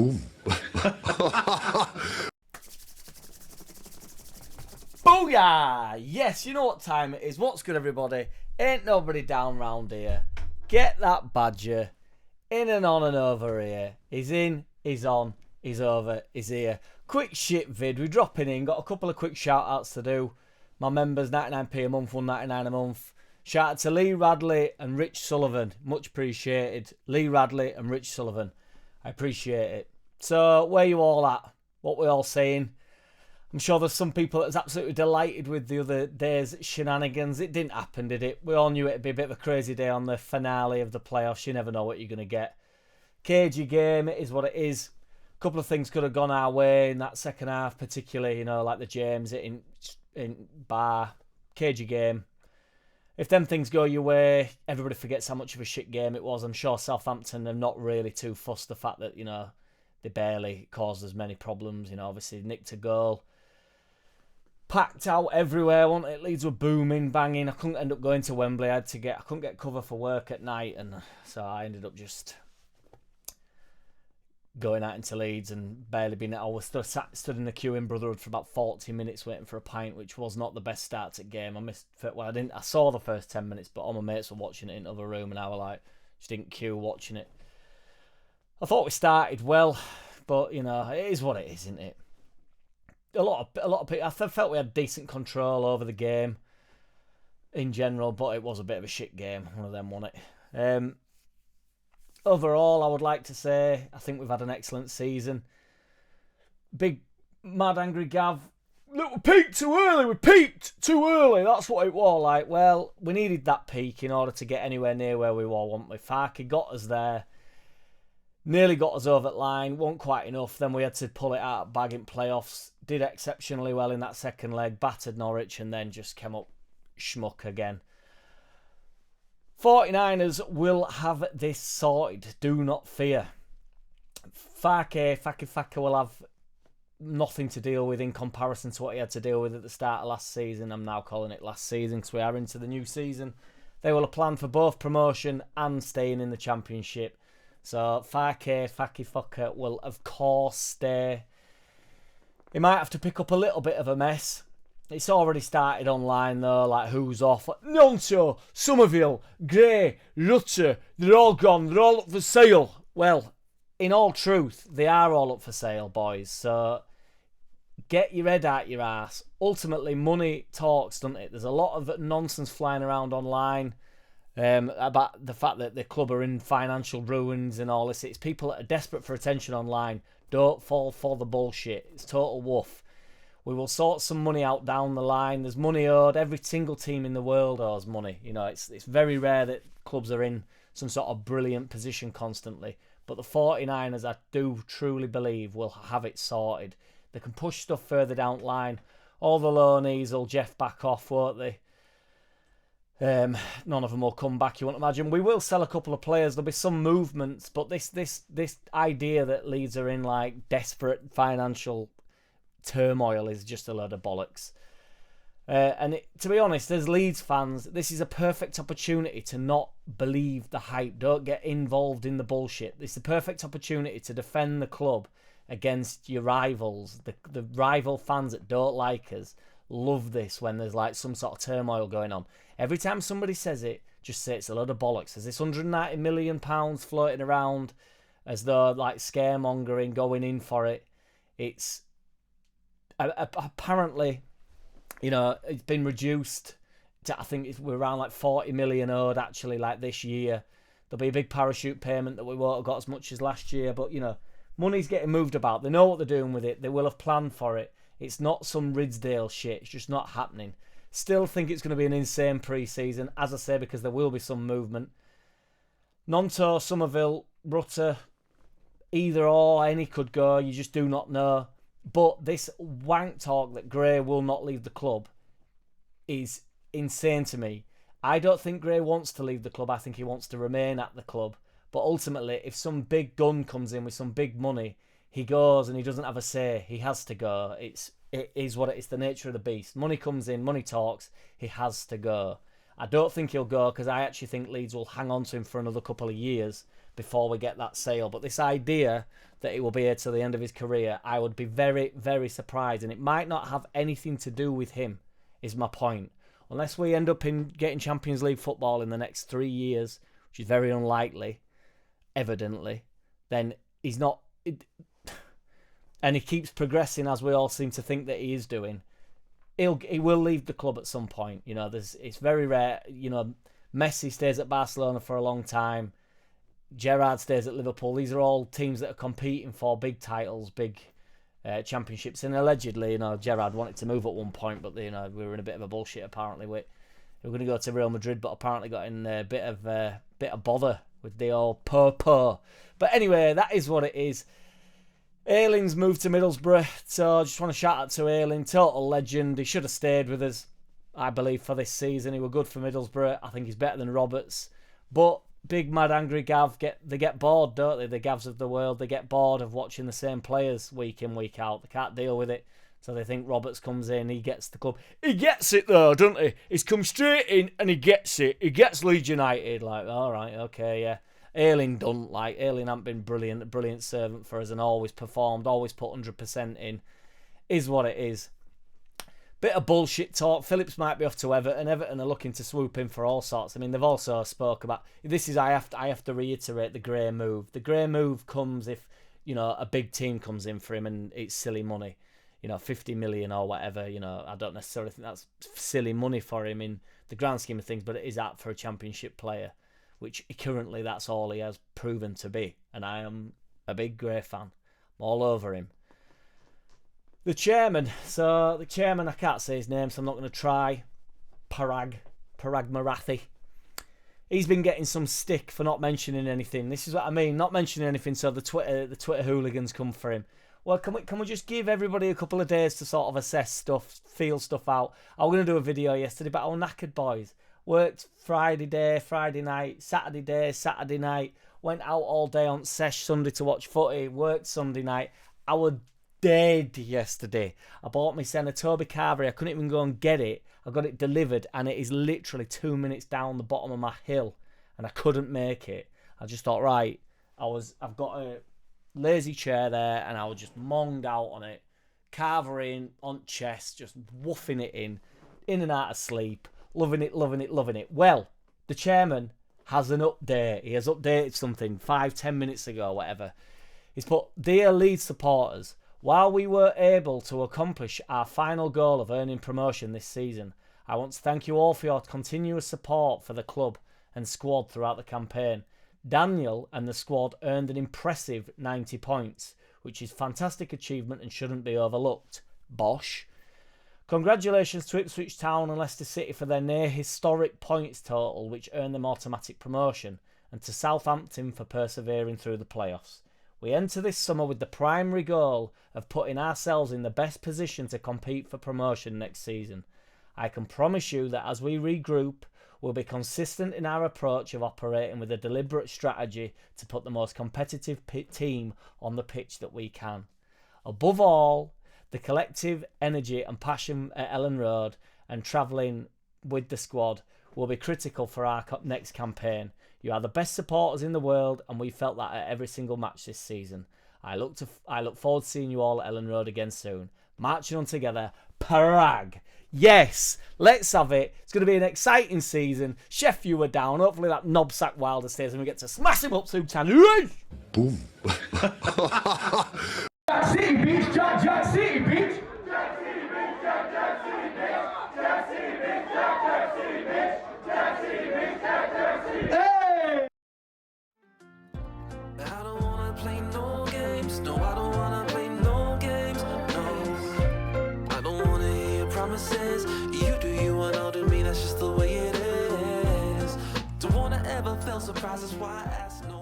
Boom. Booyah! Yes, you know what time it is. What's good, everybody? Ain't nobody down round here. Get that badger in and on and over here. He's in, he's on, he's over, he's here. Quick shit vid. We're dropping in. Got a couple of quick shout outs to do. My members, 99p a month, 199 a month. Shout out to Lee Radley and Rich Sullivan. Much appreciated. Lee Radley and Rich Sullivan. I appreciate it. So, where you all at? What we all saying? I'm sure there's some people that's absolutely delighted with the other day's shenanigans. It didn't happen, did it? We all knew it'd be a bit of a crazy day on the finale of the playoffs. You never know what you're going to get. Cagey game, it is what it is. A couple of things could have gone our way in that second half, particularly, you know, like the James in bar. Cagey game. If them things go your way, everybody forgets how much of a shit game it was. I'm sure Southampton are not really too fussed the fact that, you know, they barely caused as many problems. You know, obviously nicked a goal. Packed out everywhere, wasn't it? Leeds were booming, banging. I couldn't end up going to Wembley. I couldn't get cover for work at night, and so I ended up just going out into Leeds and barely being. I was stood in the queue in Brotherhood for about 40 minutes waiting for a pint, which was not the best start to the game. I saw the first 10 minutes, but all my mates were watching it in another room, and I was like, just in queue watching it. I thought we started well, but you know, it is what it is, isn't it? A lot of people. I felt we had decent control over the game in general, but it was a bit of a shit game. One of them, wasn't it? Overall, I would like to say I think we've had an excellent season. Big mad angry Gav. Look, we peaked too early. We peaked too early. That's what it was like. Well, we needed that peak in order to get anywhere near where we were, weren't we? Farke got us there. Nearly got us over the line, wasn't quite enough. Then we had to pull it out bag in playoffs. Did exceptionally well in that second leg, battered Norwich, and then just came up schmuck again. 49ers will have this sorted. Do not fear. Farke will have nothing to deal with in comparison to what he had to deal with at the start of last season. I'm now calling it last season because we are into the new season. They will have planned for both promotion and staying in the Championship. So Farke will of course stay. He might have to pick up a little bit of a mess. It's already started online though, like who's off. Nonso, Somerville, Gray, Rutter, they're all gone, they're all up for sale. Well, in all truth, they are all up for sale, boys. So get your head out your ass. Ultimately, money talks, doesn't it? There's a lot of nonsense flying around online about the fact that the club are in financial ruins and all this. It's people that are desperate for attention online. Don't fall for the bullshit. It's total woof. We will sort some money out down the line. There's money owed. Every single team in the world owes money. You know, it's very rare that clubs are in some sort of brilliant position constantly. But the 49ers, I do truly believe, will have it sorted. They can push stuff further down the line. All the loanees will Jeff back off, won't they? None of them will come back, you won't imagine. We will sell a couple of players. There'll be some movements, but this idea that Leeds are in like desperate financial turmoil is just a load of bollocks. To be honest, as Leeds fans, this is a perfect opportunity to not believe the hype. Don't get involved in the bullshit. It's the perfect opportunity to defend the club against your rivals. The rival fans that don't like us love this when there's like some sort of turmoil going on. Every time somebody says it, just say it's a load of bollocks. There's this £190 million floating around as though like scaremongering, going in for it. It's apparently, you know, it's been reduced to, I think we're around like 40 million owed actually like this year. There'll be a big parachute payment that we won't have got as much as last year, but you know, money's getting moved about. They know what they're doing with it. They will have planned for it. It's not some Ridsdale shit. It's just not happening. Still think it's going to be an insane pre-season, as I say, because there will be some movement. Nonto, Somerville, Rutter, either or, any could go. You just do not know. But this wank talk that Gray will not leave the club is insane to me. I don't think Gray wants to leave the club. I think he wants to remain at the club. But ultimately, if some big gun comes in with some big money, he goes and he doesn't have a say. He has to go. It is what it is, the nature of the beast. Money comes in, money talks. He has to go. I don't think he'll go because I actually think Leeds will hang on to him for another couple of years before we get that sale. But this idea that he will be here till the end of his career, I would be very, very surprised. And it might not have anything to do with him, is my point. Unless we end up in getting Champions League football in the next 3 years, which is very unlikely, evidently, then he's not... and he keeps progressing as we all seem to think that he is doing. He will leave the club at some point. You know, it's very rare. You know, Messi stays at Barcelona for a long time. Gerrard stays at Liverpool. These are all teams that are competing for big titles, big championships. And allegedly, you know, Gerrard wanted to move at one point, but you know, we were in a bit of a bullshit. Apparently, we were going to go to Real Madrid, but apparently got in a bit of bother with the old purr. But anyway, that is what it is. Ayling's moved to Middlesbrough, so I just want to shout out to Ayling, total legend. He should have stayed with us, I believe, for this season. He was good for Middlesbrough. I think he's better than Roberts, but big, mad, angry Gav, they get bored, don't they? The Gavs of the world, they get bored of watching the same players week in, week out. They can't deal with it. So they think Roberts comes in, he gets the club. He gets it though, doesn't he? He's come straight in and he gets it. He gets Leeds United. Like, all right, okay, yeah. Ayling don't. Like, Ayling hasn't been brilliant, a brilliant servant for us and always performed, always put 100% in. Is what it is. Bit of bullshit talk. Phillips might be off to Everton. Everton are looking to swoop in for all sorts. I mean, they've also spoke about this. I have to reiterate the Gray move. The Gray move comes if, you know, a big team comes in for him and it's silly money, you know, 50 million or whatever. You know, I don't necessarily think that's silly money for him in the grand scheme of things, but it is that for a Championship player, which currently that's all he has proven to be. And I am a big Gray fan. I'm all over him. The chairman, I can't say his name, so I'm not going to try. Parag Marathi. He's been getting some stick for not mentioning anything. This is what I mean, not mentioning anything, so the Twitter hooligans come for him. Well, can we just give everybody a couple of days to sort of assess stuff, feel stuff out? I was going to do a video yesterday, but I was knackered, boys. Worked Friday day, Friday night, Saturday day, Saturday night. Went out all day on sesh Sunday to watch footy. Worked Sunday night. I was dead yesterday. I bought my son a Toby Carvery. I couldn't even go and get it. I got it delivered and it is literally 2 minutes down the bottom of my hill and I couldn't make it. I just thought, right, I've got a lazy chair there and I was just monged out on it. Carvery in on chest, just woofing it in and out of sleep. Loving it. Well, the chairman has an update. He has updated something 5-10 minutes ago, whatever. He's put, "Dear Leeds supporters, while we were able to accomplish our final goal of earning promotion this season, I want to thank you all for your continuous support for the club and squad throughout the campaign. Daniel and the squad earned an impressive 90 points, which is fantastic achievement and shouldn't be overlooked. Bosh. Congratulations to Ipswich Town and Leicester City for their near historic points total, which earned them automatic promotion, and to Southampton for persevering through the playoffs. We enter this summer with the primary goal of putting ourselves in the best position to compete for promotion next season. I can promise you that as we regroup, we'll be consistent in our approach of operating with a deliberate strategy to put the most competitive team on the pitch that we can. Above all, the collective energy and passion at Ellen Road and travelling with the squad will be critical for our next campaign. You are the best supporters in the world, and we felt that at every single match this season. I look forward to seeing you all at Ellen Road again soon. Marching on together, Parag." Yes, let's have it. It's going to be an exciting season. Chef, you were down. Hopefully that knobsack Wilder stays and we get to smash him up 2-10. Boom. JackCity, bitch. JackCity, bitch. Hey! I don't wanna play no games. No, I don't wanna play no games. No, I don't wanna hear your promises. You do you and I'll do me. That's just the way it is. Don't wanna ever feel surprised. That's why I ask no.